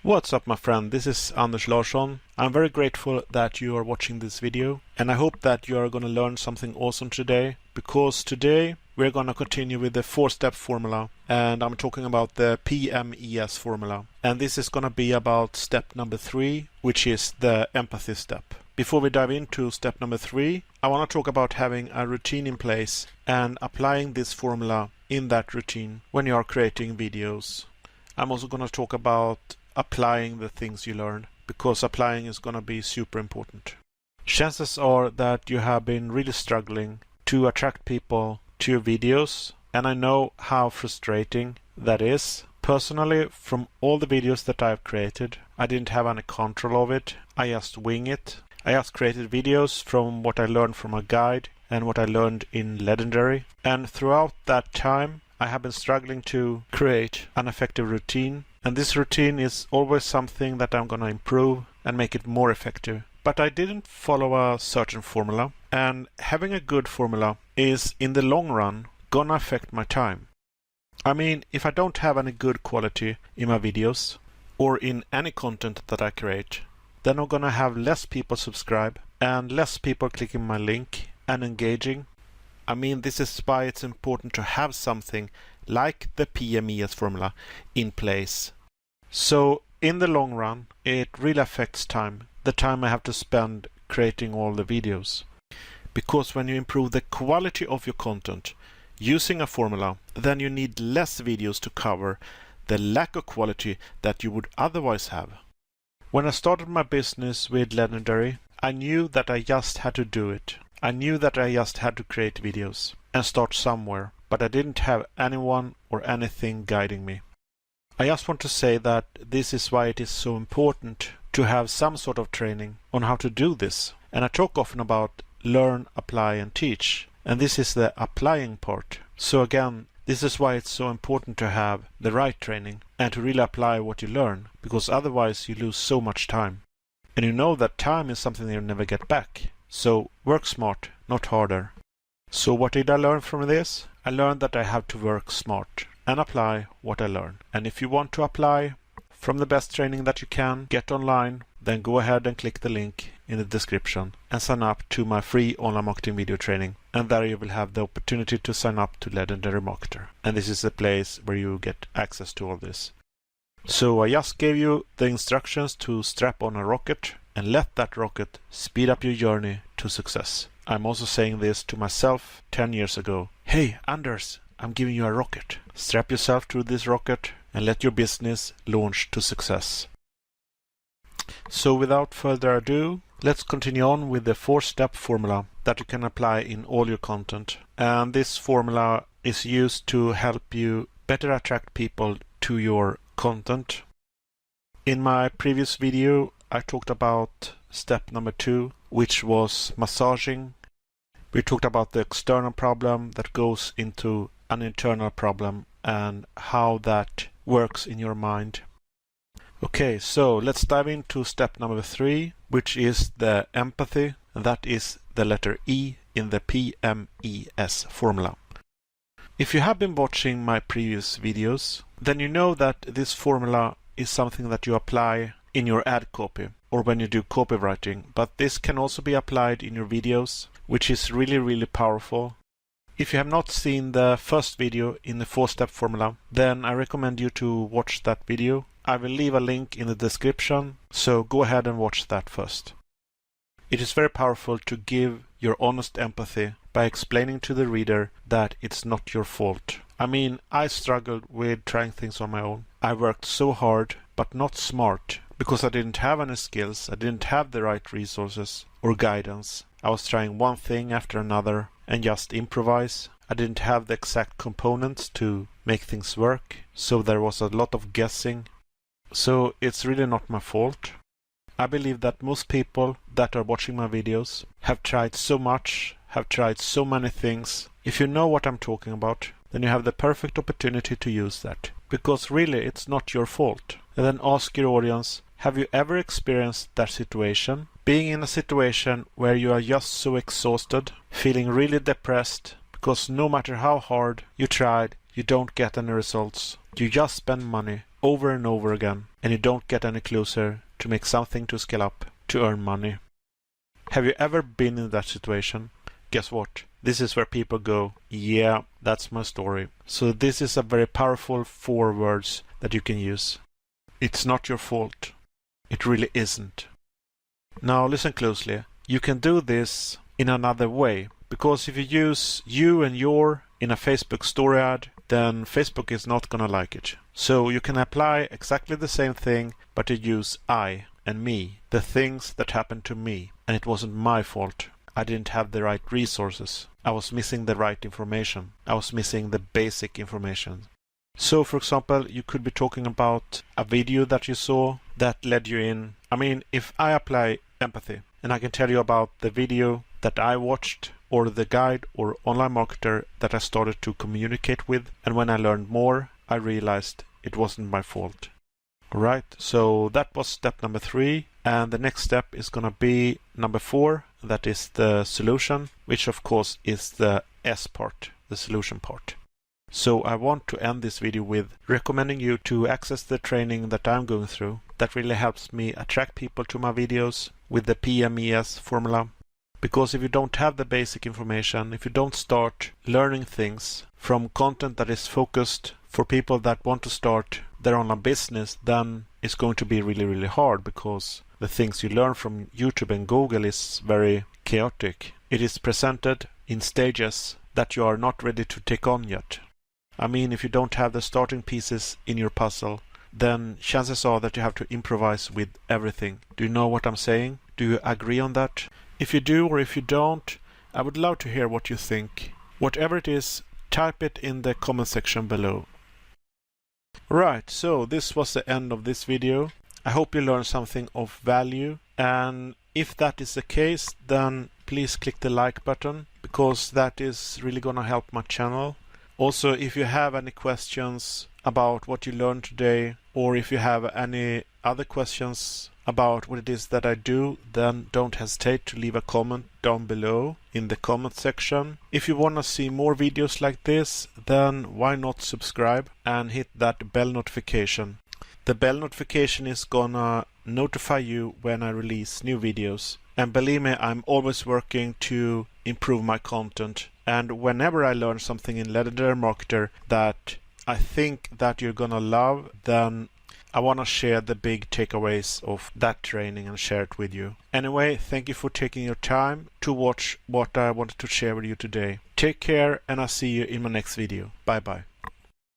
What's up, my friend? This is Anders Larsson. I'm very grateful that you are watching this video, and I hope that you are going to learn something awesome today, because today we're going to continue with the 4-step formula, and I'm talking about the PMES formula. And this is going to be about step number 3, which is the empathy step. Before we dive into step number 3, I want to talk about having a routine in place and applying this formula in that routine when you are creating videos. I'm also going to talk about applying the things you learn, because applying is going to be super important. Chances are that you have been really struggling to attract people to your videos, and I know how frustrating that is. Personally, from all the videos that I've created, I didn't have any control of it. I just wing it. I just created videos from what I learned from a guide and what I learned in Legendary, and throughout that time I have been struggling to create an effective routine. And this routine is always something that I'm going to improve and make it more effective. But I didn't follow a certain formula, and having a good formula is in the long run gonna affect my time. I mean, if I don't have any good quality in my videos or in any content that I create, then I'm gonna have less people subscribe and less people clicking my link and engaging. I mean, this is why it's important to have something like the PMES formula in place. So in the long run, it really affects time, the time I have to spend creating all the videos. Because when you improve the quality of your content using a formula, then you need less videos to cover the lack of quality that you would otherwise have. When I started my business with Legendary, I knew that I just had to do it. I knew that I just had to create videos and start somewhere, but I didn't have anyone or anything guiding me. I just want to say that this is why it is so important to have some sort of training on how to do this. And I talk often about learn, apply and teach. And this is the applying part. So again, this is why it's so important to have the right training and to really apply what you learn, because otherwise you lose so much time. And you know that time is something you'll never get back. So work smart, not harder. So what did I learn from this? I learned that I have to work smart and apply what I learn. And if you want to apply from the best training that you can get online, then go ahead and click the link in the description and sign up to my free online marketing video training. And there you will have the opportunity to sign up to Legendary Marketer. And this is the place where you get access to all this. So I just gave you the instructions to strap on a rocket and let that rocket speed up your journey to success. I'm also saying this to myself 10 years ago. Hey, Anders, I'm giving you a rocket. Strap yourself to this rocket and let your business launch to success. So without further ado, let's continue on with the 4-step formula that you can apply in all your content. And this formula is used to help you better attract people to your content. In my previous video, I talked about step number 2, which was massaging. We talked about the external problem that goes into an internal problem and how that works in your mind. Okay, so let's dive into step number 3, which is the empathy, and that is the letter E in the PMES formula. If you have been watching my previous videos, then you know that this formula is something that you apply in your ad copy or when you do copywriting, but this can also be applied in your videos, which is really powerful. If you have not seen the first video in the 4-step formula, then I recommend you to watch that video. I will leave a link in the description, so go ahead and watch that first. It is very powerful to give your honest empathy by explaining to the reader that it's not your fault. I mean, I struggled with trying things on my own. I worked so hard, but not smart, because I didn't have any skills, I didn't have the right resources or guidance. I was trying one thing after another and just improvise. I didn't have the exact components to make things work, so there was a lot of guessing. So it's really not my fault. I believe that most people that are watching my videos have tried so much, have tried so many things. If you know what I'm talking about, then you have the perfect opportunity to use that. Because really it's not your fault. And then ask your audience, have you ever experienced that situation? Being in a situation where you are just so exhausted, feeling really depressed, because no matter how hard you tried, you don't get any results. You just spend money over and over again. and you don't get any closer to make something to scale up to earn money. Have you ever been in that situation? Guess what? This is where people go, yeah, that's my story. So this is a very powerful 4 words that you can use. It's not your fault. It really isn't. Now listen closely. You can do this in another way, because if you use you and your in a Facebook story ad, then Facebook is not gonna like it. So you can apply exactly the same thing, but you use I and me, the things that happened to me, and it wasn't my fault. I didn't have the right resources. I was missing the right information. I was missing the basic information. So for example, you could be talking about a video that you saw that led you in. I mean, if I apply empathy and I can tell you about the video that I watched or the guide or online marketer that I started to communicate with, and when I learned more, I realized it wasn't my fault. Alright, so that was step number 3, and the next step is gonna be number 4, that is the solution, which of course is the S part, the solution part. So I want to end this video with recommending you to access the training that I'm going through. That really helps me attract people to my videos with the PMES formula. Because if you don't have the basic information, if you don't start learning things from content that is focused for people that want to start their online business, then it's going to be really, really hard, because the things you learn from YouTube and Google is very chaotic. It is presented in stages that you are not ready to take on yet. I mean, if you don't have the starting pieces in your puzzle, then chances are that you have to improvise with everything. Do you know what I'm saying? Do you agree on that? If you do or if you don't, I would love to hear what you think. Whatever it is, type it in the comment section below. Right, so this was the end of this video. I hope you learned something of value, and if that is the case, then please click the like button, because that is really gonna help my channel. Also, if you have any questions about what you learned today, or if you have any other questions about what it is that I do, then don't hesitate to leave a comment down below in the comment section. If you want to see more videos like this, then why not subscribe and hit that bell notification. The bell notification is gonna notify you when I release new videos. And believe me, I'm always working to improve my content. And whenever I learn something in Legendary Marketer that I think that you're gonna love, then I want to share the big takeaways of that training and share it with you. Anyway, thank you for taking your time to watch what I wanted to share with you today. Take care, and I'll see you in my next video. Bye bye.